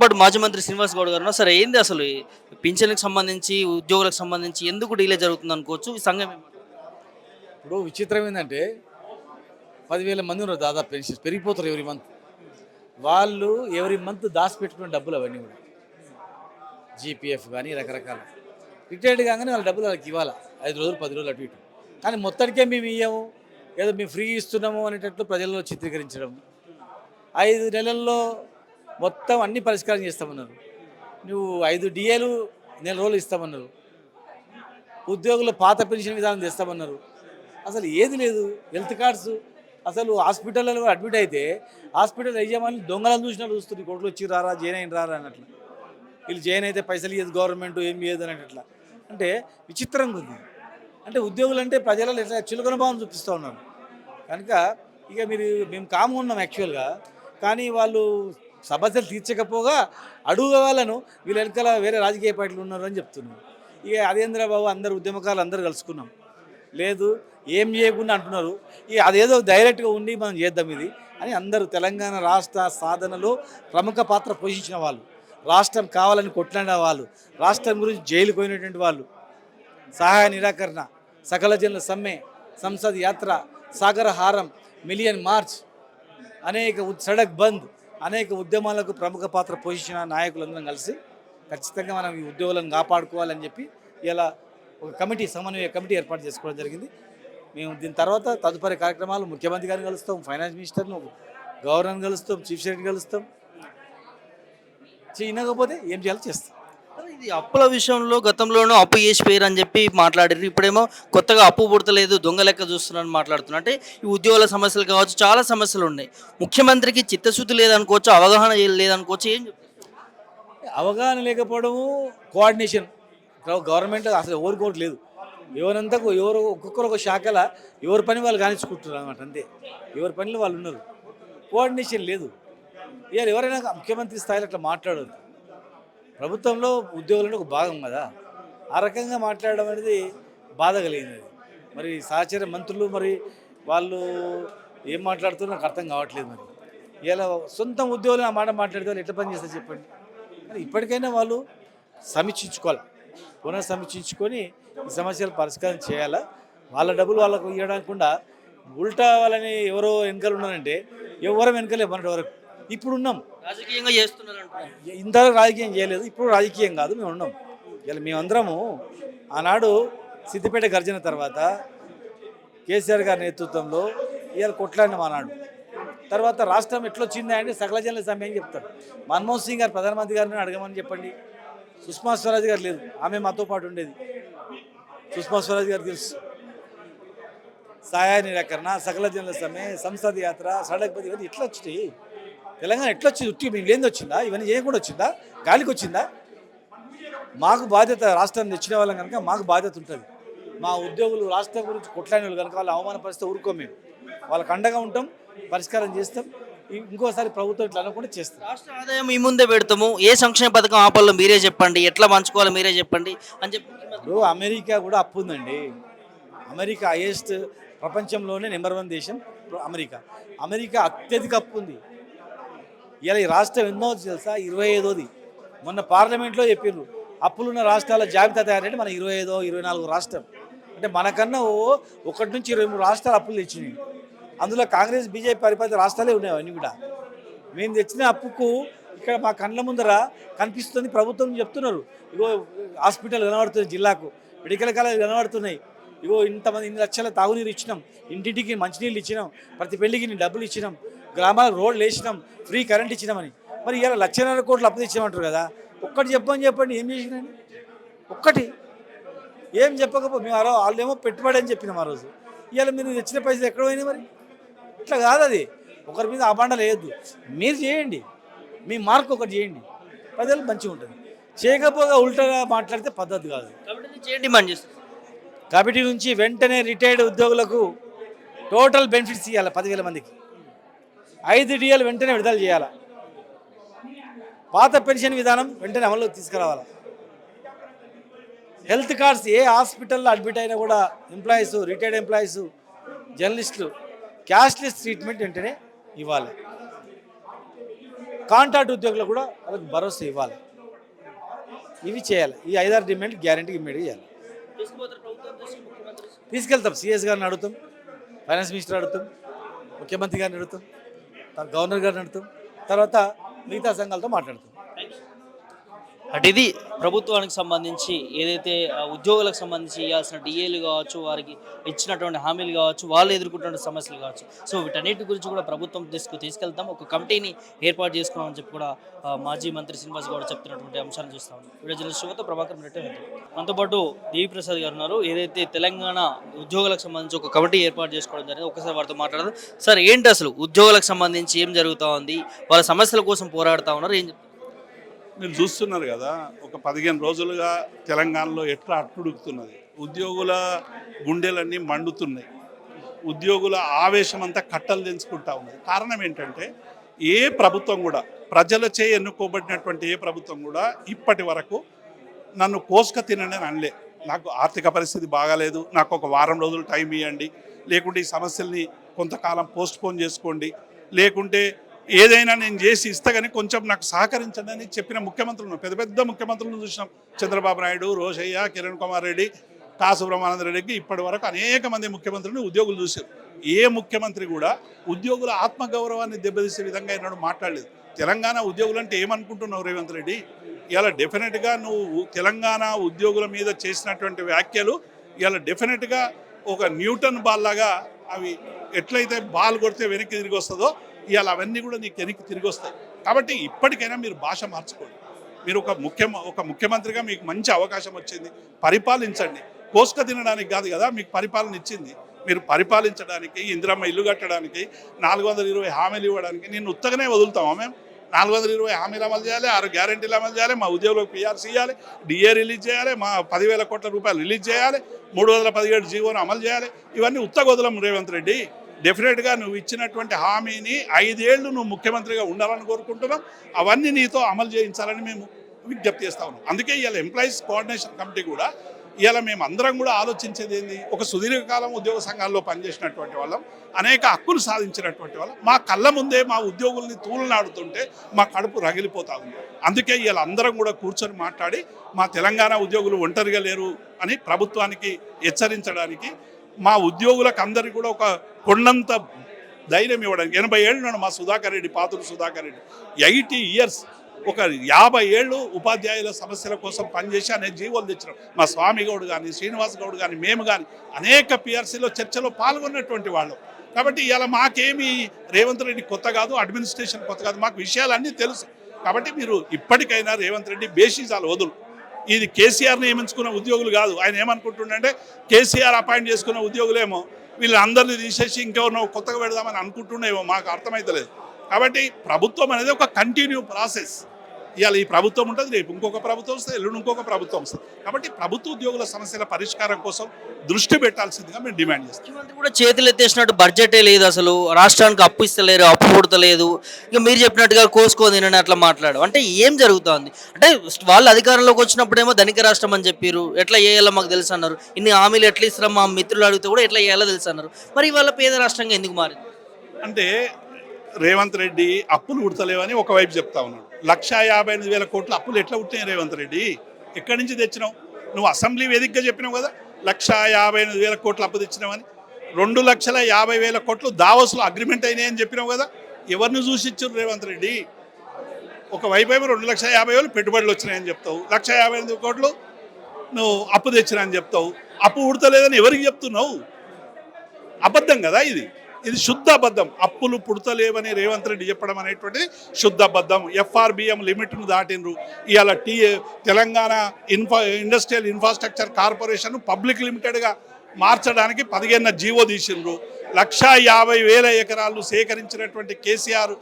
పాటు మాజీ మంత్రి శ్రీనివాస్ గౌడ్ గారు ఉన్నారు. సరే ఏంది అసలు ఈ పింఛన్‌కి సంబంధించి, ఉద్యోగులకు సంబంధించి ఎందుకు డిలే జరుగుతుంది అనుకోవచ్చు? ఈ సంఘం ఇప్పుడు విచిత్రం ఏంటంటే 10,000 మంది ఉన్నారు దాదాపు పెన్షన్ పెరిగిపోతారు ఎవ్రీ మంత్. వాళ్ళు ఎవ్రీ మంత్ దాచిపెట్టుకునే డబ్బులు అవన్నీ కూడా జీపీఎఫ్ కానీ రకరకాల రిటైర్డ్ కాగానే వాళ్ళ డబ్బులు వాళ్ళకి ఇవ్వాలి 5 రోజులు 10 రోజులు అటు ఇటు. కానీ మొత్తానికే మేము ఇయ్యము, ఏదో మేము ఫ్రీ ఇస్తున్నాము అనేటట్లు ప్రజల్లో చిత్రీకరించడం. 5 నెలల్లో మొత్తం అన్ని పరిష్కారం చేస్తామన్నారు. నువ్వు 5 డిఏలు నెల రోజులు ఇస్తామన్నారు. ఉద్యోగుల పాత పెన్షన్ విధానం తెస్తామన్నారు. అసలు ఏది లేదు. హెల్త్ కార్డ్స్ అసలు హాస్పిటల్లో అడ్మిట్ అయితే హాస్పిటల్ యజమాని దొంగలను చూసినట్టు చూస్తుంది. కొడుకులు వచ్చి రారా జైన్ అయిన రారా అన్నట్లు. వీళ్ళు జైన్ అయితే పైసలు ఇయ్యదు గవర్నమెంట్, ఏం ఇయ్యదు అనేటట్లా. అంటే విచిత్రంగా ఉంది. అంటే ఉద్యోగులు అంటే ప్రజలలో ఎట్లా చులకన భావం చూపిస్తూ ఉన్నారు. కనుక ఇక మేము కామ్గా ఉన్నాం యాక్చువల్గా. కానీ వాళ్ళు సమస్యలు తీర్చకపోగా అడుగు వాళ్ళను వీళ్ళ వెనకాల వేరే రాజకీయ పార్టీలు ఉన్నారు అని చెప్తున్నారు. ఇక అదేంద్ర బాబు అందరు ఉద్యమకారులు అందరూ కలుసుకున్నాం. లేదు ఏం చేయకుండా అంటున్నారు. ఇక అదేదో డైరెక్ట్గా ఉండి మనం చేద్దాం ఇది అని అందరూ తెలంగాణ రాష్ట్ర సాధనలో ప్రముఖ పాత్ర పోషించిన వాళ్ళు, రాష్ట్రం కావాలని కొట్లాడిన వాళ్ళు, రాష్ట్రం గురించి జైలుకు పోయినటువంటి వాళ్ళు, సహాయ నిరాకరణ, సకల జనుల సమ్మె, సంసద్ యాత్ర, సాగర హారం, మిలియన్ మార్చ్, అనేక సడక్ బంద్, అనేక ఉద్యమాలకు ప్రముఖ పాత్ర పోషించిన నాయకులందరం కలిసి ఖచ్చితంగా మనం ఈ ఉద్యోగులను కాపాడుకోవాలని చెప్పి ఇలా ఒక కమిటీ, సమన్వయ కమిటీ ఏర్పాటు చేసుకోవడం జరిగింది. మేము దీని తర్వాత తదుపరి కార్యక్రమాలు ముఖ్యమంత్రి గారిని కలుస్తాం, ఫైనాన్స్ మినిస్టర్ను, గవర్నర్ని కలుస్తాం, చీఫ్ సెక్రటరీని కలుస్తాం. చేయకపోతే ఏం చేయాలో చేస్తాం. ఇది అప్పుల విషయంలో గతంలోనూ అప్పు చేసి పేరు అని చెప్పి మాట్లాడారు. ఇప్పుడేమో కొత్తగా అప్పు పుడతలేదు, దొంగ లెక్క చూస్తున్నారని మాట్లాడుతున్నారు. అంటే ఈ ఉద్యోగుల సమస్యలు కావచ్చు, చాలా సమస్యలు ఉన్నాయి. ముఖ్యమంత్రికి చిత్తశుద్ధి లేదనుకోవచ్చు, అవగాహన లేదనుకోవచ్చు. ఏం చెప్తారు? అవగాహన లేకపోవడము, కోఆర్డినేషన్ గవర్నమెంట్ అసలు ఎవరికి లేదు. ఎవరంతకు ఎవరు ఒక్కొక్కరు ఒక శాఖల ఎవరి పని వాళ్ళు కానిచ్చుకుంటున్నారు అనమాట. అంతే, ఎవరి పనిలో వాళ్ళు ఉన్నారు. కోఆర్డినేషన్ లేదు. ఇవాళ ఎవరైనా ముఖ్యమంత్రి స్థాయిలో అట్లా మాట్లాడదు. ప్రభుత్వంలో ఉద్యోగులంటే ఒక భాగం కదా. ఆ రకంగా మాట్లాడడం అనేది బాధ కలిగింది. మరి సహచర మంత్రులు మరి వాళ్ళు ఏం మాట్లాడుతున్నారో నాకు అర్థం కావట్లేదు. మరి ఇలా సొంత ఉద్యోగులు ఆ మాట మాట్లాడితే వాళ్ళు ఎట్లా పని చేస్తారు చెప్పండి. మరి ఇప్పటికైనా వాళ్ళు సమీక్షించుకోవాలి, పునఃసమీక్షించుకొని ఈ సమస్యలు పరిష్కారం చేయాలా. వాళ్ళ డబ్బులు వాళ్ళకు ఇవ్వడానికుండా ఉల్టా వాళ్ళని ఎవరో వెనకాల ఉన్నారంటే ఎవరు వెనకలే మనటి వరకు ఇప్పుడు ఉన్నాం. రాజకీయంగా చేస్తున్నారు. ఇంతవరకు రాజకీయం చేయలేదు, ఇప్పుడు రాజకీయం కాదు, మేము ఉన్నాం. ఇలా మేమందరము ఆనాడు సిద్దిపేట గర్జన తర్వాత కేసీఆర్ గారి నేతృత్వంలో ఇవాళ కొట్లాడినాం ఆనాడు. తర్వాత రాష్ట్రం ఎట్లొచ్చింది అంటే సకల జనుల సమ్మె అని చెప్తారు. మన్మోహన్ సింగ్ గారు ప్రధానమంత్రి గారిని అడగమని చెప్పండి. సుష్మా స్వరాజ్ గారు లేదు, ఆమె మాతో పాటు ఉండేది. సుష్మా స్వరాజ్ గారు తెలుసు. సహాయ నిరాకరణ, సకల జనుల సమ్మె, సంసద్ యాత్ర, సడక్ బంద్ ఇవన్నీ ఎట్లా వచ్చినాయి? తెలంగాణ ఎట్లా వచ్చింది? ఉట్టి మేము లేని వచ్చిందా? ఇవన్నీ చేయకుండా వచ్చిందా? గాలికి వచ్చిందా? మాకు బాధ్యత, రాష్ట్రాన్ని తెచ్చిన వాళ్ళం కనుక మాకు బాధ్యత ఉంటుంది. మా ఉద్యోగులు రాష్ట్రం గురించి కొట్లాడిన వాళ్ళు కనుక వాళ్ళు అవమాన పరిస్థితి ఊరుకోం. మేము వాళ్ళకి అండగా ఉంటాం, పరిష్కారం చేస్తాం. ఇంకోసారి ప్రభుత్వం ఇట్లా అనకుండా చేస్తాం. రాష్ట్ర ఆదాయం మీ ముందే పెడతాము, ఏ సంక్షేమ పథకం ఆపాలో మీరే చెప్పండి, ఎట్లా పంచుకోవాలో మీరే చెప్పండి అని చెప్పి. ఇప్పుడు అమెరికా కూడా అప్పు ఉందండి. అమెరికా హైయెస్ట్, ప్రపంచంలోనే నెంబర్ 1 దేశం అమెరికా. అమెరికా అత్యధిక అప్పు ఉంది. ఇలా ఈ రాష్ట్రం ఎన్నో తెలుసా? 25ది. మొన్న పార్లమెంట్లో చెప్పారు అప్పులున్న రాష్ట్రాల జాబితా తయారంటే మన 25, 24 రాష్ట్రం. అంటే మనకన్నా 1 నుంచి 23 రాష్ట్రాలు అప్పులు తెచ్చినాయి. అందులో కాంగ్రెస్ బీజేపీ పరిపాలిత రాష్ట్రాలే ఉన్నాయి అవన్నీ కూడా. మేము తెచ్చిన అప్పుకు ఇక్కడ మా కళ్ళ ముందర కనిపిస్తుంది. ప్రభుత్వం చెప్తున్నారు, ఇగో హాస్పిటల్ కనబడుతుంది, జిల్లాకు మెడికల్ కాలేజ్ కనబడుతున్నాయి, ఇగో ఇంతమంది ఇన్ని లక్షల తాగునీరు ఇచ్చినాం, ఇంటింటికి మంచినీళ్ళు ఇచ్చినాం, ప్రతి పెళ్లికి డబ్బులు ఇచ్చినాం, గ్రామాలకు రోడ్లు వేసినాం, ఫ్రీ కరెంట్ ఇచ్చినామని. మరి ఇలా 1,50,000 కోట్లు అప్పు తెచ్చామంటారు కదా. ఒక్కటి చెప్పండి ఏం చేసినాను? ఒక్కటి ఏం చెప్పకపో మేము వాళ్ళేమో పెట్టుబడి అని చెప్పినాం ఆ రోజు. ఇవాళ మీరు తెచ్చిన పైసలు ఎక్కడ పోయినాయి? మరి ఇట్లా కాదు. అది ఒకరి మీద అబాండాలు వేయద్దు. మీరు చేయండి, మీ మార్క్ ఒకటి చేయండి, ప్రజలు మంచిగా ఉంటుంది. చేయకపోగా ఉల్టగా మాట్లాడితే పద్ధతి కాదు. కాబట్టి నుంచి వెంటనే రిటైర్డ్ ఉద్యోగులకు టోటల్ బెనిఫిట్స్ ఇవ్వాలి. 10,000 మందికి 5 డిఏలు వెంటనే విడుదల చేయాలి. పాత పెన్షన్ విధానం వెంటనే అమల్లోకి తీసుకురావాలి. హెల్త్ కార్డ్స్ ఏ హాస్పిటల్లో అడ్మిట్ అయినా కూడా ఎంప్లాయీస్, రిటైర్డ్ ఎంప్లాయీస్, జర్నలిస్టులు క్యాష్లెస్ ట్రీట్మెంట్ వెంటనే ఇవ్వాలి. కాంట్రాక్ట్ ఉద్యోగులకు కూడా వాళ్ళకి భరోసా ఇవ్వాలి. ఇవి చేయాలి. ఈ 5-6 డిమాండ్లు గ్యారెంటీగా ఇమ్మీడియట్గా చేయాలి. తీసుకెళ్తాం. సిఎస్ గారిని అడుగుతాం, ఫైనాన్స్ మినిస్టర్ అడుగుతాం, ముఖ్యమంత్రి గారిని అడుగుతాం, గవర్నర్ గారిని అడుగుతాం, తర్వాత మిగతా సంఘాలతో మాట్లాడుతాం. అంటే ఇది ప్రభుత్వానికి సంబంధించి ఏదైతే ఉద్యోగులకు సంబంధించి ఇవ్వాల్సిన డిఏలు కావచ్చు, వారికి ఇచ్చినటువంటి హామీలు కావచ్చు, వాళ్ళు ఎదుర్కొంటున్న సమస్యలు కావచ్చు, సో వీటన్నిటి గురించి కూడా ప్రభుత్వం తీసుకెళ్తాం. ఒక కమిటీని ఏర్పాటు చేసుకున్నామని చెప్పి కూడా మాజీ మంత్రి శ్రీనివాస్ గౌడ్ చెప్తున్నటువంటి అంశాన్ని చూస్తాం. వీడియో జర్నలిస్ట్ శివతో ప్రభాకర్ రెడ్డి. మనతో పాటు దేవి ప్రసాద్ గారు ఉన్నారు. ఏదైతే తెలంగాణ ఉద్యోగులకు సంబంధించి ఒక కమిటీ ఏర్పాటు చేసుకోవడం జరిగింది, ఒకసారి వారితో మాట్లాడదాం. సార్, ఏంటి అసలు ఉద్యోగులకు సంబంధించి ఏం జరుగుతూ ఉంది, వాళ్ళ సమస్యల కోసం పోరాడుతూ ఉన్నారు, ఏం మీరు చూస్తున్నారు కదా, ఒక 15 రోజులుగా తెలంగాణలో ఎట్లా అట్టుడుకుతున్నది. ఉద్యోగుల గుండెలన్నీ మండుతున్నాయి. ఉద్యోగుల ఆవేశం అంతా కట్టలు తెంచుకుంటా ఉన్నది. కారణం ఏంటంటే ఏ ప్రభుత్వం కూడా, ప్రజలచే ఎన్నుకోబడినటువంటి ఏ ప్రభుత్వం కూడా ఇప్పటి వరకు నన్ను కోసుక తినండి అని అనలే. నాకు ఆర్థిక పరిస్థితి బాగాలేదు, నాకు ఒక వారం రోజులు టైం ఇవ్వండి, లేకుంటే ఈ సమస్యల్ని కొంతకాలం పోస్ట్పోన్ చేసుకోండి, లేకుంటే ఏదైనా నేను చేసి ఇస్తా కానీ కొంచెం నాకు సహకరించండి అని చెప్పిన ముఖ్యమంత్రులను, పెద్ద పెద్ద ముఖ్యమంత్రులను చూసినాం. చంద్రబాబు నాయుడు, రోషయ్య, కిరణ్ కుమార్ రెడ్డి, కాసుబ్రహ్మానంద రెడ్డికి ఇప్పటి వరకు అనేక మంది ముఖ్యమంత్రులను ఉద్యోగులు చూశారు. ఏ ముఖ్యమంత్రి కూడా ఉద్యోగుల ఆత్మగౌరవాన్ని దెబ్బతీసే విధంగా ఈనాడు మాట్లాడలేదు. తెలంగాణ ఉద్యోగులు అంటే ఏమనుకుంటున్నావు రేవంత్ రెడ్డి? ఇలా డెఫినెట్గా నువ్వు తెలంగాణ ఉద్యోగుల మీద చేసినటువంటి వ్యాఖ్యలు ఇలా డెఫినెట్గా ఒక న్యూటన్ బాల్ లాగా, అవి ఎట్లయితే బాల్ కొడితే వెనక్కి తిరిగి వస్తుందో ఇవాళ అవన్నీ కూడా నీకు వెనక్కి తిరిగి వస్తాయి. కాబట్టి ఇప్పటికైనా మీరు భాష మార్చుకోండి. మీరు ఒక ముఖ్యమంత్రిగా మీకు మంచి అవకాశం వచ్చింది, పరిపాలించండి. కోసుక తినడానికి కాదు కదా మీకు పరిపాలన ఇచ్చింది. మీరు పరిపాలించడానికి, ఇందిరమ్మ ఇల్లు కట్టడానికి, 420 హామీలు ఇవ్వడానికి నిన్ను ఉత్తగానే వదులుతామా మేము? 420 హామీలు అమలు చేయాలి, 6 గ్యారెంటీలు అమలు చేయాలి, మా ఉద్యోగులకు పిఆర్సీ ఇవ్వాలి, డిఏ రిలీజ్ చేయాలి, మా 10,000 కోట్ల రూపాయలు రిలీజ్ చేయాలి, 317 జీవోను అమలు చేయాలి. ఇవన్నీ ఉత్తగొదలం రేవంత్ రెడ్డి. డెఫినెట్గా నువ్వు ఇచ్చినటువంటి హామీని 5 ఏళ్ళు నువ్వు ముఖ్యమంత్రిగా ఉండాలని కోరుకుంటున్నాం. అవన్నీ నీతో అమలు చేయించాలని మేము విజ్ఞప్తి చేస్తా ఉన్నాం. అందుకే ఇవాళ ఎంప్లాయీస్ కోఆర్డినేషన్ కమిటీ కూడా ఇవాళ మేము అందరం కూడా ఆలోచించేది ఏంది, ఒక సుదీర్ఘకాలం ఉద్యోగ సంఘాల్లో పనిచేసినటువంటి వాళ్ళం, అనేక హక్కులు సాధించినటువంటి వాళ్ళం, మా కళ్ళ ముందే మా ఉద్యోగుల్ని తూలనాడుతుంటే మా కడుపు రగిలిపోతా ఉంది. అందుకే ఇవాళ అందరం కూడా కూర్చొని మాట్లాడి మా తెలంగాణ ఉద్యోగులు ఒంటరిగా లేరు అని ప్రభుత్వానికి హెచ్చరించడానికి, మా ఉద్యోగులకు అందరికీ కూడా ఒక కొండంత ధైర్యం ఇవ్వడానికి. 80 ఏళ్ళు ఉన్నాడు మా సుధాకర్ రెడ్డి, పాతులు సుధాకర్ రెడ్డి. 80 ఇయర్స్, ఒక 50 ఏళ్ళు ఉపాధ్యాయుల సమస్యల కోసం పనిచేసి అనేక జీవోలు తెచ్చినాం. మా స్వామి గౌడ్ కానీ, శ్రీనివాస్ గౌడ్ కానీ, మేము కానీ అనేక పిఆర్సీలో చర్చలో పాల్గొన్నటువంటి వాళ్ళం. కాబట్టి ఇలా మాకేమి రేవంత్ రెడ్డి కొత్త కాదు, అడ్మినిస్ట్రేషన్ కొత్త కాదు, మాకు విషయాలన్నీ తెలుసు. కాబట్టి మీరు ఇప్పటికైనా రేవంత్ రెడ్డి బేషిజాలు వదులు. ఇది కేసీఆర్ నియమించుకున్న ఉద్యోగులు కాదు. ఆయన ఏమనుకుంటుండే, కేసీఆర్ అపాయింట్ చేసుకున్న ఉద్యోగులేమో వీళ్ళందరినీ తీసేసి ఇంకెవరినో కొత్తగా పెడదామని అనుకుంటుండేమో, మాకు అర్థమవుతలేదు. కాబట్టి ప్రభుత్వం అనేది ఒక కంటిన్యూ ప్రాసెస్. ఇవాళ ఈ ప్రభుత్వం ఉంటుంది, రేపు ఇంకొక ప్రభుత్వం వస్తుంది, ఎల్లుండి ఇంకొక ప్రభుత్వం వస్తుంది. కాబట్టి ప్రభుత్వ ఉద్యోగుల సమస్యల పరిష్కారం కోసం దృష్టి పెట్టాల్సిందిగా మేము డిమాండ్ చేస్తాం. ముఖ్యమంత్రి కూడా చేతులు ఎత్తేసినట్టు బడ్జెటే లేదు, అసలు రాష్ట్రానికి అప్పు ఇస్తలేరు, అప్పు పుడతలేదు, ఇక మీరు చెప్పినట్టుగా కోసుకోని నేను అట్లా మాట్లాడు అంటే ఏం జరుగుతుంది? అంటే వాళ్ళు అధికారంలోకి వచ్చినప్పుడేమో ధనిక రాష్ట్రం అని చెప్పారు, ఎట్లా చేయాలో మాకు తెలుసు అన్నారు. ఇన్ని హామీలు ఎట్లా ఇస్తారో మా మిత్రులు అడిగితే కూడా ఎట్లా చేయాలో తెలుసు అన్నారు. మరి వాళ్ళ పేద రాష్ట్రంగా ఎందుకు మారింది? అంటే రేవంత్ రెడ్డి అప్పులు ఉడతలేవని ఒకవైపు చెప్తా ఉన్నాడు. 1,58,000 కోట్ల అప్పులు ఎట్లా ఉట్టినాయి రేవంత్ రెడ్డి? ఎక్కడి నుంచి తెచ్చినావు? నువ్వు అసెంబ్లీ వేదికగా చెప్పినావు కదా 1,58,000 కోట్ల అప్పు తెచ్చినావని. 2,50,000 కోట్లు దావోస్లో అగ్రిమెంట్ అయినాయని చెప్పినావు కదా. ఎవరిని చూసి ఇచ్చారు రేవంత్ రెడ్డి? ఒకవైపు 2,50,000 పెట్టుబడులు వచ్చినాయని చెప్తావు, 1,58,000 కోట్లు నువ్వు అప్పు తెచ్చినా అని చెప్తావు. అప్పు ఉడతలేదని ఎవరికి చెప్తున్నావు? అబద్ధం కదా ఇది. ఇది శుద్ధ అబద్ధం. అప్పులు పుడతలేవని రేవంత్ రెడ్డి చెప్పడం అనేటువంటిది శుద్ధ అబద్ధం. ఎఫ్ఆర్బిఎం లిమిట్ను దాటినరు. ఇవాళ Telangana industrial infrastructure corporation public లిమిటెడ్గా మార్చడానికి 15 జీవో తీసిండ్రు. 1,50,000 ఎకరాలు సేకరించినటువంటి కేసీఆర్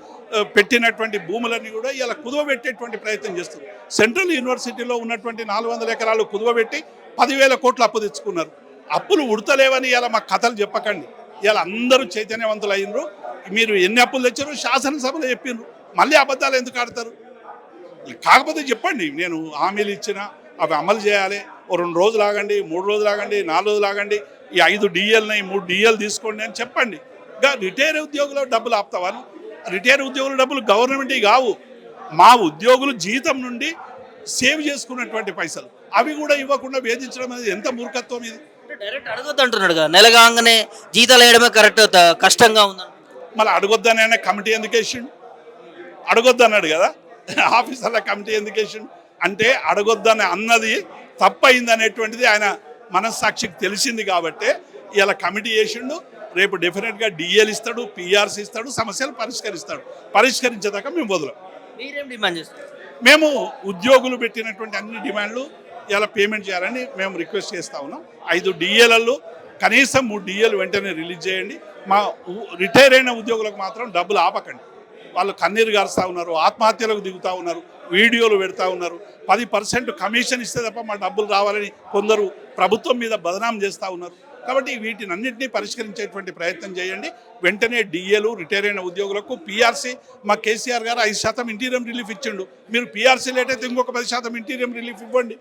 పెట్టినటువంటి భూములన్నీ కూడా ఇలా కుదువబెట్టేటువంటి ప్రయత్నం చేస్తుంది. సెంట్రల్ యూనివర్సిటీలో ఉన్నటువంటి 400 ఎకరాలు కుదువబెట్టి 10,000 కోట్లు అప్పు తెచ్చుకున్నారు. అప్పులు ఉడతలేవని ఇలా మా కథలు చెప్పకండి. ఇలా అందరూ చైతన్యవంతులు అయినరు. మీరు ఎన్ని అప్పులు తెచ్చారో శాసనసభలో చెప్పిండ్రు, మళ్ళీ అబద్ధాలు ఎందుకు ఆడతారు? కాకపోతే చెప్పండి, నేను హామీలు ఇచ్చిన అవి అమలు చేయాలి, ఓ 2 రోజులు ఆగండి, 3 రోజులు ఆగండి, 4 రోజులు ఆగండి, ఈ 5 డిఎల్ని 3 డిఎల్ తీసుకోండి అని చెప్పండి. ఇంకా రిటైర్ ఉద్యోగుల డబ్బులు ఆపుతావాను? రిటైర్ ఉద్యోగుల డబ్బులు గవర్నమెంట్ కావు, మా ఉద్యోగులు జీతం నుండి సేవ్ చేసుకున్నటువంటి పైసలు అవి కూడా ఇవ్వకుండా వేధించడం అనేది ఎంత మూర్ఖత్వం ఇది. డైరెక్ట్ అడగొద్దు అంటున్నాడు కదా, నెల కాగానే జీతాలు వేయడమే కరెక్ట్ కష్టంగా ఉందని. మళ్ళీ అడగొద్దని ఆయన కమిటీ ఎందుకు వేసిండు? అడగొద్దు అన్నాడు కదా, ఆఫీసర్ల కమిటీ ఎందుకు వేసిండు అంటే అడగొద్దని అన్నది తప్పయింది అనేటువంటిది ఆయన మనస్సాక్షికి తెలిసింది కాబట్టి ఇలా కమిటీ వేసిండు. రేపు డెఫినెట్గా డిఏలు ఇస్తాడు, పిఆర్సీ ఇస్తాడు, సమస్యలు పరిష్కరిస్తాడు. పరిష్కరించేదాకా మేము వదలం. మీరేం డిమాండ్ చేస్తారు? మేము ఉద్యోగులు పెట్టినటువంటి అన్ని డిమాండ్లు ఇలా పేమెంట్ చేయాలని మేము రిక్వెస్ట్ చేస్తూ ఉన్నాం. 5 డిఏలలో కనీసం 3 డిఏలు వెంటనే రిలీజ్ చేయండి. మా రిటైర్ అయిన ఉద్యోగులకు మాత్రం డబ్బులు ఆపకండి. వాళ్ళు కన్నీరు గారుస్తూ ఉన్నారు, ఆత్మహత్యలకు దిగుతూ ఉన్నారు, వీడియోలు పెడతా ఉన్నారు. 10% కమిషన్ ఇస్తే తప్ప మా డబ్బులు రావాలని కొందరు ప్రభుత్వం మీద బదనాం చేస్తూ ఉన్నారు. కాబట్టి వీటినన్నింటినీ పరిష్కరించేటువంటి ప్రయత్నం చేయండి. వెంటనే డిఏలు, రిటైర్ అయిన ఉద్యోగులకు పిఆర్సీ, మా కేసీఆర్ గారు 5% ఇంటీరియం రిలీఫ్ ఇచ్చిండు. మీరు పిఆర్సీ లేట్ అయితే ఇంకొక 10% ఇంటీరియం రిలీఫ్ ఇవ్వండి.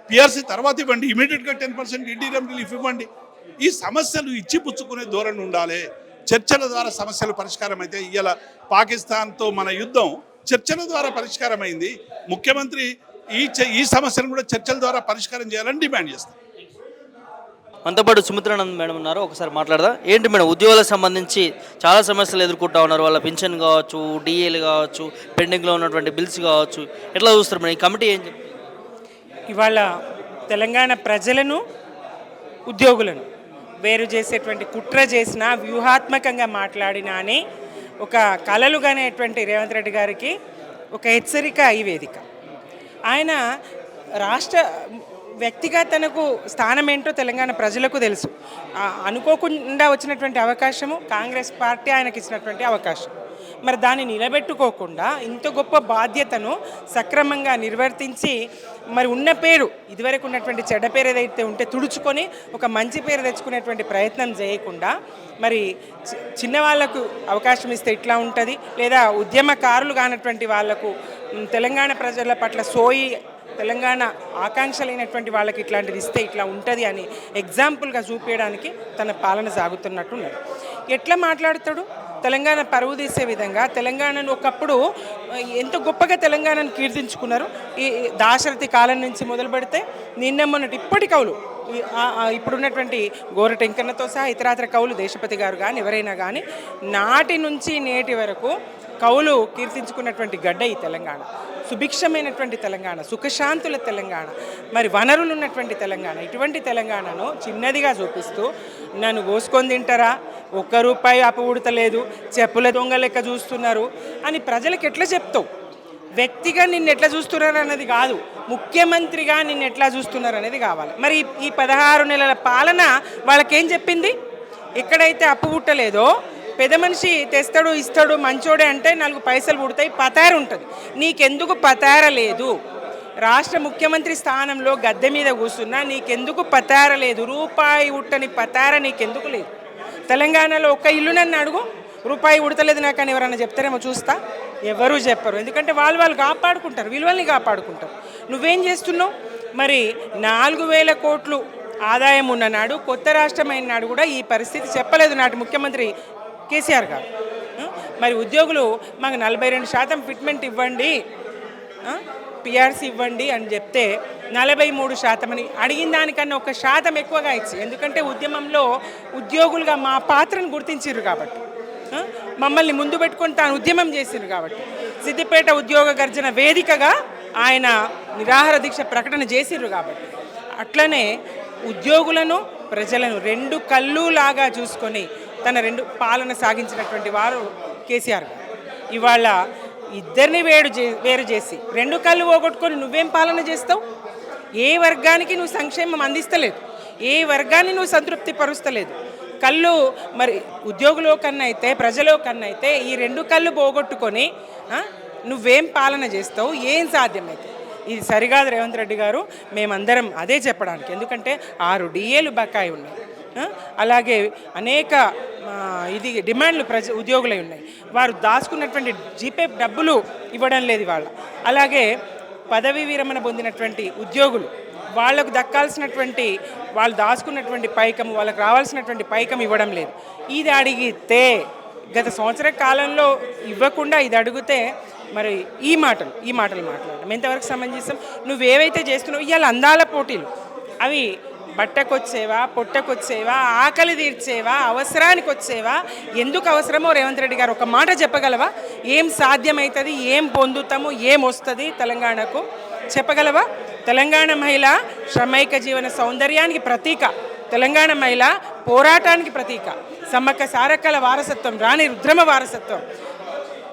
పిఆర్సీ తర్వాత ఇవ్వండి, ఇమీడియట్గా 10% ఇంటీరియం రిలీఫ్ ఇవ్వండి. ఈ సమస్యలు ఇచ్చి పుచ్చుకునే ధోరణి ఉండాలి. చర్చల ద్వారా సమస్యలు పరిష్కారం అయితే ఇవాళ పాకిస్తాన్తో మన యుద్ధం చర్చల ద్వారా పరిష్కారమైంది. ముఖ్యమంత్రి ఈ సమస్యను కూడా చర్చల ద్వారా పరిష్కారం చేయాలని డిమాండ్ చేస్తారు. మనతో సుమిత్రానంద్ మేడం ఉన్నారు, ఒకసారి మాట్లాడదాం. ఏంటి మేడం, ఉద్యోగులకు సంబంధించి చాలా సమస్యలు ఎదుర్కొంటా ఉన్నారు. వాళ్ళ పింఛన్ కావచ్చు, డిఏలు కావచ్చు, పెండింగ్లో ఉన్నటువంటి బిల్స్ కావచ్చు, ఎట్లా చూస్తారు మేడం? ఈ కమిటీ ఏం చెప్తుంది? ఇవాళ తెలంగాణ ప్రజలను ఉద్యోగులను వేరు చేసేటువంటి కుట్ర చేసిన, వ్యూహాత్మకంగా మాట్లాడినా అని ఒక కలలుగానేటువంటి రేవంత్ రెడ్డి గారికి ఒక హెచ్చరిక ఈ వేదిక. ఆయన రాష్ట్ర వ్యక్తిగా తనకు స్థానం ఏంటో తెలంగాణ ప్రజలకు తెలుసు. అనుకోకుండా వచ్చినటువంటి అవకాశము కాంగ్రెస్ పార్టీ ఆయనకి ఇచ్చినటువంటి అవకాశం. మరి దాన్ని నిలబెట్టుకోకుండా ఇంత గొప్ప బాధ్యతను సక్రమంగా నిర్వర్తించి మరి ఉన్న పేరు, ఇదివరకు ఉన్నటువంటి చెడ్డ పేరు ఏదైతే ఉంటే తుడుచుకొని ఒక మంచి పేరు తెచ్చుకునేటువంటి ప్రయత్నం చేయకుండా మరి చిన్నవాళ్లకు అవకాశం ఇస్తే ఇట్లా ఉంటుంది, లేదా ఉద్యమకారులు కానటువంటి వాళ్లకు, తెలంగాణ ప్రజల పట్ల సోయి తెలంగాణ ఆకాంక్షలైనటువంటి వాళ్ళకి ఇట్లాంటిది ఇస్తే ఇట్లా ఉంటుంది అని ఎగ్జాంపుల్గా చూపించడానికి తన పాలన సాగుతున్నట్టున్నారు. ఎట్లా మాట్లాడతాడు? తెలంగాణ పరువు తీసే విధంగా తెలంగాణను ఒకప్పుడు ఎంత గొప్పగా తెలంగాణను కీర్తించుకున్నారు. ఈ దాశరథి కాలం నుంచి మొదలు పెడితే నిన్న మొన్నటి ఇప్పటి కవులు, ఇప్పుడున్నటువంటి గోరట వెంకన్నతో సహా ఇతరాతర కవులు, దేశపతి గారు కానీ ఎవరైనా కానీ నాటి నుంచి నేటి వరకు కవులు కీర్తించుకున్నటువంటి గడ్డ ఈ తెలంగాణ. సుభిక్షమైనటువంటి తెలంగాణ, సుఖశాంతుల తెలంగాణ, మరి వనరులు ఉన్నటువంటి తెలంగాణ. ఇటువంటి తెలంగాణను చిన్నదిగా చూపిస్తూ నన్ను కోసుకొని తింటారా, ₹1 అప్పు ఉడతలేదు, చెప్పుల దొంగ లెక్క చూస్తున్నారు అని ప్రజలకు ఎట్లా చెప్తావు? వ్యక్తిగా నిన్ను ఎట్లా చూస్తున్నారు అన్నది కాదు, ముఖ్యమంత్రిగా నిన్ను ఎట్లా చూస్తున్నారు అనేది కావాలి. మరి ఈ 16 నెలల పాలన వాళ్ళకేం చెప్పింది? ఎక్కడైతే అప్పు పుట్టలేదో పెద్ద మనిషి తెస్తాడు, ఇస్తాడు, మంచోడే అంటే 4 పైసలు పుడతాయి, పతార ఉంటుంది. నీకెందుకు పతార లేదు? రాష్ట్ర ముఖ్యమంత్రి స్థానంలో గద్దె మీద కూర్చున్నా నీకెందుకు పతార లేదు? రూపాయి ఉట్టని పతార నీకెందుకు లేదు? తెలంగాణలో ఒక ఇల్లు నన్ను అడుగు, రూపాయి ఉడతలేదు నాకు అని ఎవరైనా చెప్తారేమో చూస్తా. ఎవరు చెప్పరు, ఎందుకంటే వాళ్ళు కాపాడుకుంటారు, విలువల్ని కాపాడుకుంటారు. నువ్వేం చేస్తున్నావు? మరి 4,000 కోట్లు ఆదాయం ఉన్ననాడు, కొత్త రాష్ట్రం అయిన నాడు కూడా ఈ పరిస్థితి చెప్పలేదు నాటి ముఖ్యమంత్రి కేసీఆర్ గారు. మరి ఉద్యోగులు మాకు 42% ఫిట్మెంట్ ఇవ్వండి, పిఆర్సీ ఇవ్వండి అని చెప్తే 43% అని అడిగిన దానికన్నా 1% ఎక్కువగా ఇచ్చి, ఎందుకంటే ఉద్యమంలో ఉద్యోగులుగా మా పాత్రను గుర్తించారు కాబట్టి, మమ్మల్ని ముందు పెట్టుకొని తాను ఉద్యమం చేసిరు కాబట్టి సిద్దిపేట ఉద్యోగ గర్జన వేదికగా ఆయన నిరాహార దీక్ష ప్రకటన చేసిరు కాబట్టి, అట్లనే ఉద్యోగులను ప్రజలను 2 కళ్ళు లాగా చూసుకొని తన 2 పాలన సాగించినటువంటి వారు కేసీఆర్ గారు. ఇవాళ ఇద్దరిని వేరు చేసి 2 కళ్ళు పోగొట్టుకొని నువ్వేం పాలన చేస్తావు? ఏ వర్గానికి నువ్వు సంక్షేమం అందిస్తలేదు, ఏ వర్గాన్ని నువ్వు సంతృప్తి పరుస్తలేదు. కళ్ళు మరి ఉద్యోగులో కన్నా అయితే, ప్రజలో కన్నా అయితే ఈ 2 కళ్ళు పోగొట్టుకొని నువ్వేం పాలన చేస్తావు? ఏం సాధ్యమైతే? ఇది సరికాదు రేవంత్ రెడ్డి గారు. మేమందరం అదే చెప్పడానికి, ఎందుకంటే 6 డిఏలు బకాయి ఉన్నాయి, అలాగే అనేక డిమాండ్లు ఉద్యోగులై ఉన్నాయి. వారు దాచుకున్నటువంటి జీపే డబ్బులు ఇవ్వడం లేదు ఇవాళ. అలాగే పదవీ విరమణ పొందినటువంటి ఉద్యోగులు, వాళ్లకు దక్కాల్సినటువంటి, వాళ్ళు దాచుకున్నటువంటి పైకం, వాళ్ళకు రావాల్సినటువంటి పైకం ఇవ్వడం లేదు. ఇది అడిగితే గత సంవత్సర కాలంలో ఇవ్వకుండా ఇది అడిగితే మరి ఈ మాటలు మాట్లాడడం ఎంతవరకు సమంజసం? నువ్వేవైతే చేస్తున్నావు ఇవాళ అందాల పోటీలు అవి బట్టకొచ్చేవా, పొట్టకొచ్చేవా, ఆకలి తీర్చేవా, అవసరానికి వచ్చేవా? ఎందుకు అవసరమో రేవంత్ రెడ్డి గారు ఒక మాట చెప్పగలవా? ఏం సాధ్యమవుతుంది, ఏం పొందుతాము, ఏం వస్తుంది తెలంగాణకు చెప్పగలవా? తెలంగాణ మహిళ శ్రమైక జీవన సౌందర్యానికి ప్రతీక, తెలంగాణ మహిళ పోరాటానికి ప్రతీక, సమ్మక్క సారక్కల వారసత్వం, రాణి రుద్రమ వారసత్వం,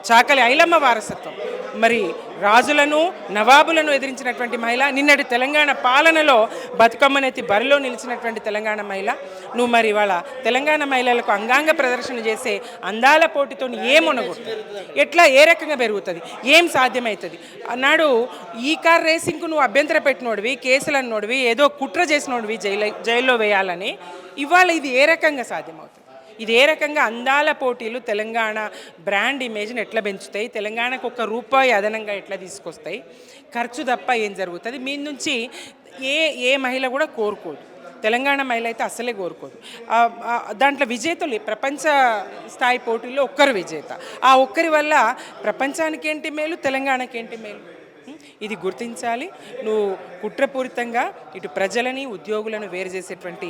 చాకలి ఐలమ్మ వారసత్వం, మరి రాజులను నవాబులను ఎదిరించినటువంటి మహిళ, నిన్నటి తెలంగాణ పాలనలో బతుకమ్మనెత్తి బరిలో నిలిచినటువంటి తెలంగాణ మహిళ. నువ్వు మరి వాళ్ళ తెలంగాణ మహిళలకు అంగాంగ ప్రదర్శన చేసే అందాల పోటీతో ఏమునగొడుతుంది? ఎట్లా, ఏ రకంగా పెరుగుతుంది, ఏం సాధ్యమవుతుంది? అన్నాడు ఈ కార్ రేసింగ్కు నువ్వు అభ్యంతర పెట్టినోడివి, కేసులు అన్నోడివి, ఏదో కుట్ర చేసినోడివి జైల్లో వేయాలని. ఇవాళ ఇది ఏ రకంగా సాధ్యమవుతుంది? ఇది ఏ రకంగా అందాల పోటీలు తెలంగాణ బ్రాండ్ ఇమేజ్ని ఎట్లా పెంచుతాయి, తెలంగాణకు ₹1 అదనంగా ఎట్లా తీసుకొస్తాయి? ఖర్చు తప్ప ఏం జరుగుతుంది? మీ నుంచి ఏ మహిళ కూడా కోరుకోదు, తెలంగాణ మహిళ అయితే అస్సలే కోరుకోదు. దాంట్లో విజేతలు ప్రపంచ స్థాయి పోటీల్లో ఒక్కరు విజేత. ఆ ఒక్కరి వల్ల ప్రపంచానికి ఏంటి మేలు, తెలంగాణకి ఏంటి మేలు? ఇది గుర్తించాలి. నువ్వు కుట్రపూరితంగా ఇటు ప్రజలని ఉద్యోగులను వేరు చేసేటువంటి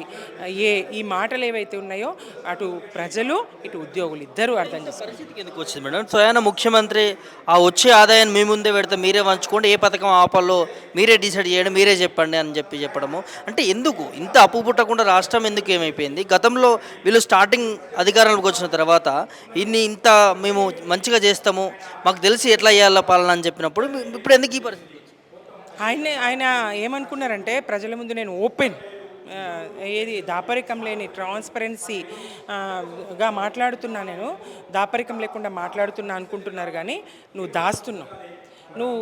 ఈ మాటలు ఏవైతే ఉన్నాయో అటు ప్రజలు ఇటు ఉద్యోగులు ఇద్దరూ అర్థం చేసుకోవాలి. పరిస్థితికి ఎందుకు వచ్చింది మేడం? స్వయాన ముఖ్యమంత్రి ఆ వచ్చే ఆదాయాన్ని మీ ముందే పెడితే మీరే పంచుకోండి, ఏ పథకం ఆపాలో మీరే డిసైడ్ చేయండి, మీరే చెప్పండి అని చెప్పడము అంటే ఎందుకు ఇంత అప్పు పుట్టకుండా రాష్ట్రం ఎందుకు ఏమైపోయింది? గతంలో వీళ్ళు స్టార్టింగ్ అధికారంలోకి వచ్చిన తర్వాత ఇంత మేము మంచిగా చేస్తాము, మాకు తెలిసి ఎట్లా చేయాలో పాలన అని చెప్పినప్పుడు ఇప్పుడు ఎందుకు ఈ పరిస్థితి? ఆయన ఏమనుకున్నారంటే ప్రజల ముందు నేను ఓపెన్, ఏది దాపరికం లేని ట్రాన్స్పరెన్సీగా మాట్లాడుతున్నా, నేను దాపరికం లేకుండా మాట్లాడుతున్నా అనుకుంటున్నారు. కానీ నువ్వు దాస్తున్నావు. నువ్వు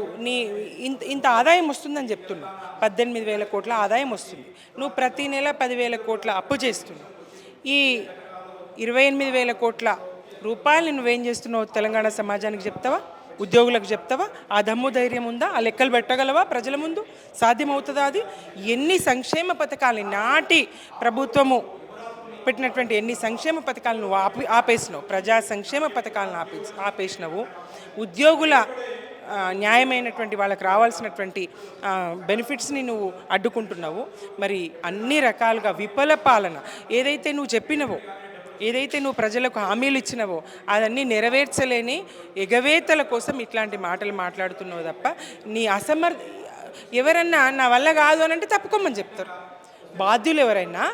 ఇంత ఆదాయం వస్తుందని చెప్తున్నావు, 18,000 కోట్ల ఆదాయం వస్తుంది. నువ్వు ప్రతి నెల 10,000 కోట్ల అప్పు చేస్తున్నావు. ఈ 28,000 కోట్ల రూపాయలు నువ్వేం చేస్తున్నావు? తెలంగాణ సమాజానికి చెప్తావా? ఉద్యోగులకు చెప్తావా? ఆ దమ్ము ధైర్యం ఉందా? ఆ లెక్కలు పెట్టగలవా ప్రజల ముందు? సాధ్యమవుతుందా అది? ఎన్ని సంక్షేమ పథకాలు నాటి ప్రభుత్వము పెట్టినటువంటి ఎన్ని సంక్షేమ పథకాలు నువ్వు ఆపేసినావు, ప్రజా సంక్షేమ పథకాలను ఆపేసినావు, ఉద్యోగుల న్యాయమైనటువంటి వాళ్ళకి రావాల్సినటువంటి బెనిఫిట్స్ని నువ్వు అడ్డుకుంటున్నావు. మరి అన్ని రకాలుగా విఫల పాలన, ఏదైతే నువ్వు చెప్పినవో, ఏదైతే నువ్వు ప్రజలకు హామీలు ఇచ్చినవో అదన్నీ నెరవేర్చలేని ఎగవేతల కోసం ఇట్లాంటి మాటలు మాట్లాడుతున్నావు తప్ప నీ ఎవరన్నా నా వల్ల కాదు అని అంటే తప్పుకోమని చెప్తారు. బాధ్యులు ఎవరైనా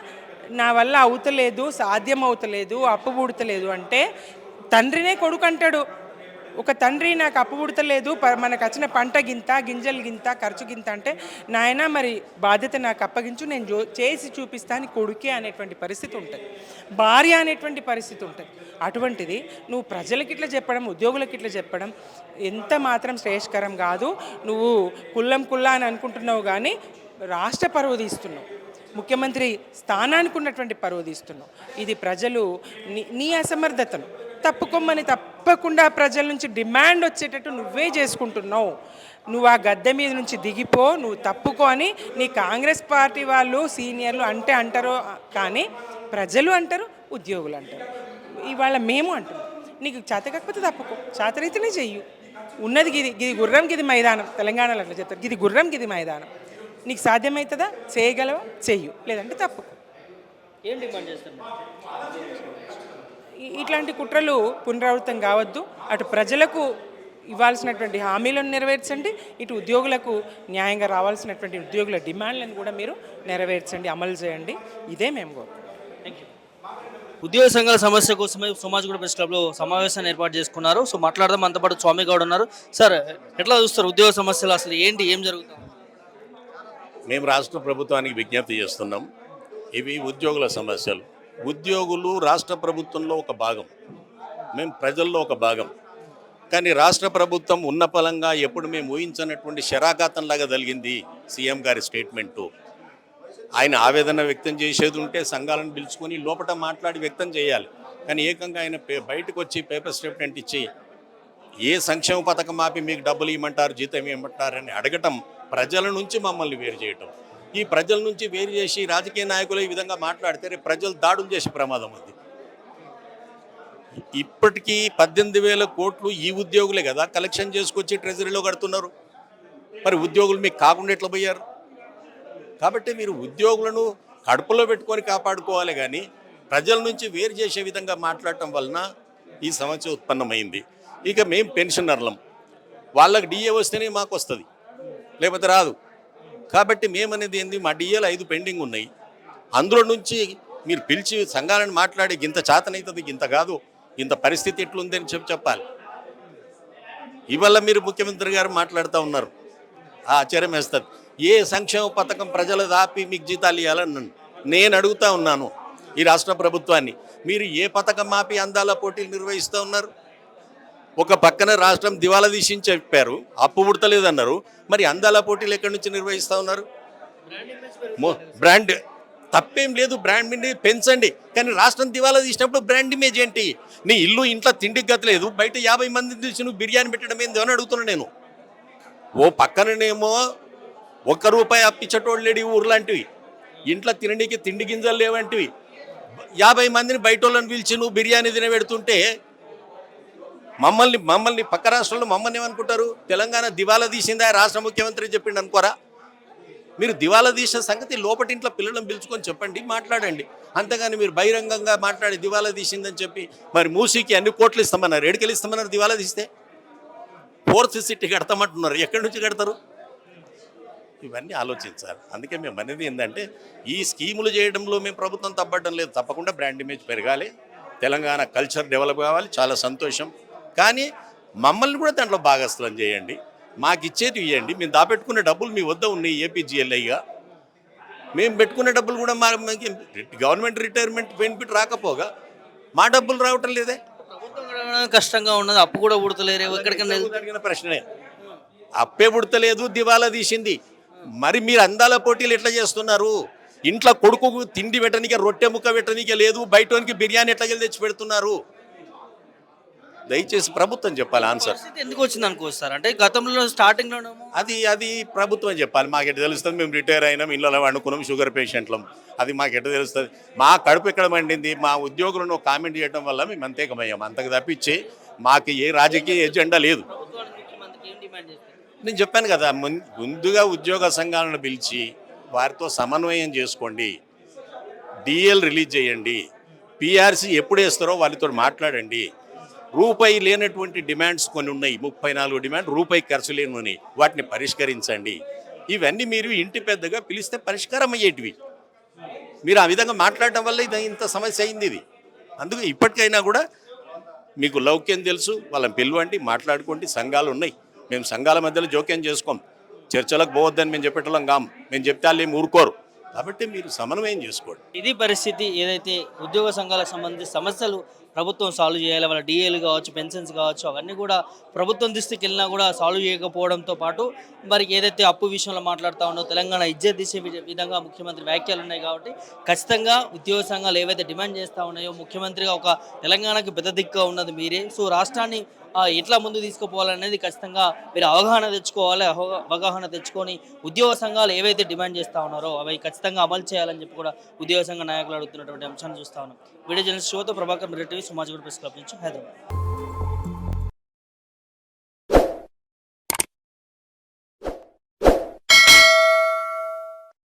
నా వల్ల అవుతలేదు, సాధ్యం అవుతలేదు, అప్పు పుడతలేదు అంటే తండ్రినే కొడుకు అంటాడు. ఒక తండ్రి నాకు అప్పు పుడతలేదు, మనకు వచ్చిన పంట గింత, గింజలు గింత, ఖర్చు గింత అంటే నాయన మరి బాధ్యత నాకు అప్పగించు, నేను చేసి చూపిస్తాను కొడుకే అనేటువంటి పరిస్థితి ఉంటుంది, భార్య అనేటువంటి పరిస్థితి ఉంటుంది. అటువంటిది నువ్వు ప్రజలకి ఇట్లా చెప్పడం, ఉద్యోగులకి ఇట్లా చెప్పడం ఎంత మాత్రం శ్రేయస్కరం కాదు. నువ్వు కుల్లా అని అనుకుంటున్నావు కానీ రాష్ట్ర పరువు తీస్తున్నావు, ముఖ్యమంత్రి స్థానానికి ఉన్నటువంటి పరువు తీస్తున్నావు. ఇది ప్రజలు నీ అసమర్థతను తప్పకుండా ప్రజల నుంచి డిమాండ్ వచ్చేటట్టు నువ్వే చేసుకుంటున్నావు. నువ్వు ఆ గద్దె మీద నుంచి దిగిపో, నువ్వు తప్పుకో అని నీ కాంగ్రెస్ పార్టీ వాళ్ళు సీనియర్లు అంటారో కానీ ప్రజలు అంటారు, ఉద్యోగులు అంటారు, ఇవాళ మేము అంటున్నాం. నీకు చేత కాకపోతే తప్పుకో, చేతనైతేనే చెయ్యు. ఉన్నది గిది గుర్రం గిది మైదానం, తెలంగాణలో అట్లా చెప్తారు, గిది గుర్రం గిది మైదానం. నీకు సాధ్యమవుతుందా? చేయగలవా? చెయ్యు, లేదంటే తప్పుకో. ఏం డిమాండ్ చేస్తారు? ఇట్లాంటి కుట్రలు పునరావృతం కావద్దు. అటు ప్రజలకు ఇవ్వాల్సినటువంటి హామీలను నెరవేర్చండి, ఇటు ఉద్యోగులకు న్యాయంగా రావాల్సినటువంటి ఉద్యోగుల డిమాండ్లను కూడా మీరు నెరవేర్చండి, అమలు చేయండి. ఇదే మేము కోరుకుంటున్నాం. Thank you. ఉద్యోగ సంఘాల సమస్య కోసమే సోమాజిగూడ ప్రెస్ క్లబ్లో సమావేశాన్ని ఏర్పాటు చేసుకున్నారు. సో మాట్లాడదాం, మనతో పాటు స్వామి గౌడ్ ఉన్నారు. సార్, ఎట్లా చూస్తారు ఉద్యోగ సమస్యలు? అసలు ఏంటి, ఏం జరుగుతుంది? మేము రాష్ట్ర ప్రభుత్వానికి విజ్ఞప్తి చేస్తున్నాం. ఇవి ఉద్యోగుల సమస్యలు. ఉద్యోగులు రాష్ట్ర ప్రభుత్వంలో ఒక భాగం, మేము ప్రజల్లో ఒక భాగం. కానీ రాష్ట్ర ప్రభుత్వం ఉన్న పలంగా ఎప్పుడు మేము ఊహించినటువంటి శరాఘాతంలాగా జరిగింది సీఎం గారి స్టేట్మెంటు. ఆయన ఆవేదన వ్యక్తం చేసేది ఉంటే సంఘాలను పిలుచుకొని లోపల మాట్లాడి వ్యక్తం చేయాలి. కానీ ఏకంగా ఆయన బయటకు వచ్చి పేపర్ స్టేట్మెంట్ ఇచ్చి ఏ సంక్షేమ పథకం ఆపి మీకు డబ్బులు ఇవ్వమంటారు, జీతం ఇవ్వమంటారని అడగటం ప్రజల నుంచి మమ్మల్ని వేరు చేయటం. ఈ ప్రజల నుంచి వేరు చేసి రాజకీయ నాయకులు ఈ విధంగా మాట్లాడితే ప్రజలు దాడులు చేసే ప్రమాదం ఉంది. ఇప్పటికీ 18,000 కోట్లు ఈ ఉద్యోగులే కదా కలెక్షన్ చేసుకొచ్చి ట్రెజరీలో కడుతున్నారు. మరి ఉద్యోగులు మీకు కాకుండా ఎట్లా పోయారు? కాబట్టి మీరు ఉద్యోగులను కడుపులో పెట్టుకొని కాపాడుకోవాలి కానీ ప్రజల నుంచి వేరు చేసే విధంగా మాట్లాడటం వలన ఈ సమస్య ఉత్పన్నమైంది. ఇక మేము పెన్షనర్లం, వాళ్ళకి డిఏ వస్తేనే మాకు వస్తుంది, లేకపోతే రాదు. కాబట్టి మేమనేది ఏంది, మా డిఏలు 5 పెండింగ్ ఉన్నాయి. అందులో నుంచి మీరు పిలిచి సంఘాలను మాట్లాడి ఇంత చేతనవుతుంది, ఇంత కాదు, ఇంత పరిస్థితి ఎట్లుంది అని చెప్పాలి. ఇవాళ మీరు ముఖ్యమంత్రి గారు మాట్లాడుతూ ఉన్నారు, ఆశ్చర్యం వేస్తుంది. ఏ సంక్షేమ పథకం ప్రజలు దాపి మీకు జీతాలు ఇవ్వాలని నేను అడుగుతా ఉన్నాను ఈ రాష్ట్ర ప్రభుత్వాన్ని. మీరు ఏ పథకం ఆపి అందాల పోటీలు నిర్వహిస్తూ ఉన్నారు? ఒక పక్కన రాష్ట్రం దివాలా తీసించి చెప్పారు, అప్పు పుడతలేదన్నారు. మరి అందాల పోటీలు ఎక్కడి నుంచి నిర్వహిస్తూ ఉన్నారు? బ్రాండ్ తప్పేం లేదు, బ్రాండ్ ఇమేజ్ పెంచండి. కానీ రాష్ట్రం దివాలా తీసినప్పుడు బ్రాండ్ ఇమేజ్ ఏంటి? నీ ఇంట్లో తిండికి గతలేదు, బయట 50 మందిని తీసి నువ్వు బిర్యానీ పెట్టడం ఏంది అని అడుగుతున్నా నేను. ఓ పక్కననేమో ₹1 అప్పించటోళ్ళు లేడు ఊర్లాంటివి, ఇంట్లో తినడానికి తిండి గింజలు లేవంటివి, 50 మందిని బయట వాళ్ళని పిలిచి నువ్వు బిర్యానీ తినబెడుతుంటే మమ్మల్ని పక్క రాష్ట్రంలో మమ్మల్ని ఏమనుకుంటారు? తెలంగాణ దివాలా తీసిందా రాష్ట్ర ముఖ్యమంత్రి చెప్పిండు అనుకోరా? మీరు దివాలా తీసిన సంగతి లోపటింట్లో పిల్లలను పిలుచుకొని చెప్పండి, మాట్లాడండి. అంతేగాని మీరు బహిరంగంగా మాట్లాడి దివాలా తీసిందని చెప్పి మరి మూసీకి అన్ని కోట్లు ఇస్తామన్నారు. ఏడుకెళ్ళి ఇస్తామన్నారు దివాలా తీస్తే? 4th సిటీ కడతామంటున్నారు, ఎక్కడి నుంచి కడతారు? ఇవన్నీ ఆలోచించాలి. అందుకే మేము అనేది ఏంటంటే ఈ స్కీములు చేయడంలో మేము ప్రభుత్వం తప్పడం లేదు. తప్పకుండా బ్రాండ్ ఇమేజ్ పెరగాలి, తెలంగాణ కల్చర్ డెవలప్ కావాలి, చాలా సంతోషం. కానీ మమ్మల్ని కూడా దాంట్లో భాగస్థులను చేయండి, మాకు ఇచ్చేది ఇవ్వండి. మేము దాపెట్టుకున్న డబ్బులు మీ వద్ద ఉన్నాయి ఏపీజీఎల్ఐగా. మేము పెట్టుకున్న డబ్బులు కూడా గవర్నమెంట్ రిటైర్మెంట్ బెనిఫిట్ రాకపోగా మా డబ్బులు రావటం లేదే. కష్టంగా ఉన్నది, అప్పు కూడా పుడతలేరు. ఎక్కడికైనా అడిగిన ప్రశ్నే, అప్పే పుడతలేదు, దివాలా తీసింది. మరి మీరు అందాల పోటీలు ఎట్లా చేస్తున్నారు? ఇంట్లో కొడుకు తిండి పెట్టనీకే, రొట్టె ముక్క పెట్టనీకే లేదు, బయటోనికి బిర్యానీ ఎట్లా తెచ్చి పెడుతున్నారు? దయచేసి ప్రభుత్వం చెప్పాలి ఆన్సర్. ఎందుకు వచ్చింది అనుకోస్తారు? అంటే గతంలో స్టార్టింగ్లోనేమో అది ప్రభుత్వం చెప్పాలి. మాకు ఎట్లా తెలుస్తుంది? మేము రిటైర్ అయినాం, ఇళ్ళలో వండుకున్నాం, షుగర్ పేషెంట్లం, అది మాకు ఎట్లా తెలుస్తుంది? మా కడుపు ఎక్కడ మండింది? మా ఉద్యోగులను కామెంట్ చేయడం వల్ల మేము అంతేకమయ్యాం. అంతకు తప్పించి మాకు ఏ రాజకీయ ఎజెండా లేదు. నేను చెప్పాను కదా, ముందుగా ఉద్యోగ సంఘాలను పిలిచి వారితో సమన్వయం చేసుకోండి, డిఎల్ రిలీజ్ చేయండి, పిఆర్సీ ఎప్పుడు వేస్తారో వాళ్ళతో మాట్లాడండి. రూపాయి లేనటువంటి డిమాండ్స్ కొన్ని ఉన్నాయి, 34 డిమాండ్ రూపాయి ఖర్చు లేని, వాటిని పరిష్కరించండి. ఇవన్నీ మీరు ఇంటి పెద్దగా పిలిస్తే పరిష్కారం అయ్యేటివి. మీరు ఆ విధంగా మాట్లాడటం వల్ల ఇది ఇంత సమస్య అయింది. ఇది అందుకే ఇప్పటికైనా కూడా మీకు లౌక్యం తెలుసు, వాళ్ళని పిలవండి, మాట్లాడుకోండి. సంఘాలు ఉన్నాయి, మేము సంఘాల మధ్యలో జోక్యం చేసుకోం, చర్చలకు పోవద్దని మేము చెప్పేటోళ్ళం కాం. మేము చెప్తే వాళ్ళు ఏమి ఊరుకోరు. కాబట్టి మీరు సమన్వయం చేసుకోండి. ఇది పరిస్థితి. ఏదైతే ఉద్యోగ సంఘాలకు సంబంధించి సమస్యలు ప్రభుత్వం సాల్వ్ చేయాలి, వాళ్ళ డిఏలు కావచ్చు, పెన్షన్స్ కావచ్చు, అవన్నీ కూడా ప్రభుత్వం దృష్టికి వెళ్ళినా కూడా సాల్వ్ చేయకపోవడంతో పాటు మరి ఏదైతే అప్పు విషయంలో మాట్లాడుతూ ఉన్నో తెలంగాణ ఇజ్జత్ తీసే విధంగా ముఖ్యమంత్రి వ్యాఖ్యలు ఉన్నాయి. కాబట్టి ఖచ్చితంగా ఉద్యోగ సంఘాలు ఏవైతే డిమాండ్ చేస్తూ ఉన్నాయో, ముఖ్యమంత్రిగా ఒక తెలంగాణకి పెద్ద దిక్కుగా ఉన్నది మీరే. సో రాష్ట్రాన్ని ఎట్లా ముందు తీసుకుపోవాలనేది ఖచ్చితంగా మీరు అవగాహన తెచ్చుకోవాలి. అవగాహన తెచ్చుకొని ఉద్యోగ సంఘాలు ఏవైతే డిమాండ్ చేస్తూ ఉన్నారో అవి ఖచ్చితంగా అమలు చేయాలని చెప్పి కూడా ఉద్యోగ సంఘ నాయకులు అడుగుతున్నటువంటి అంశాన్ని చూస్తూ ఉన్నాం. వీడియో జర్నలిస్ట్ షోతో Prabhakar, mirror TV, Samaj press club నుంచి హైదరాబాద్.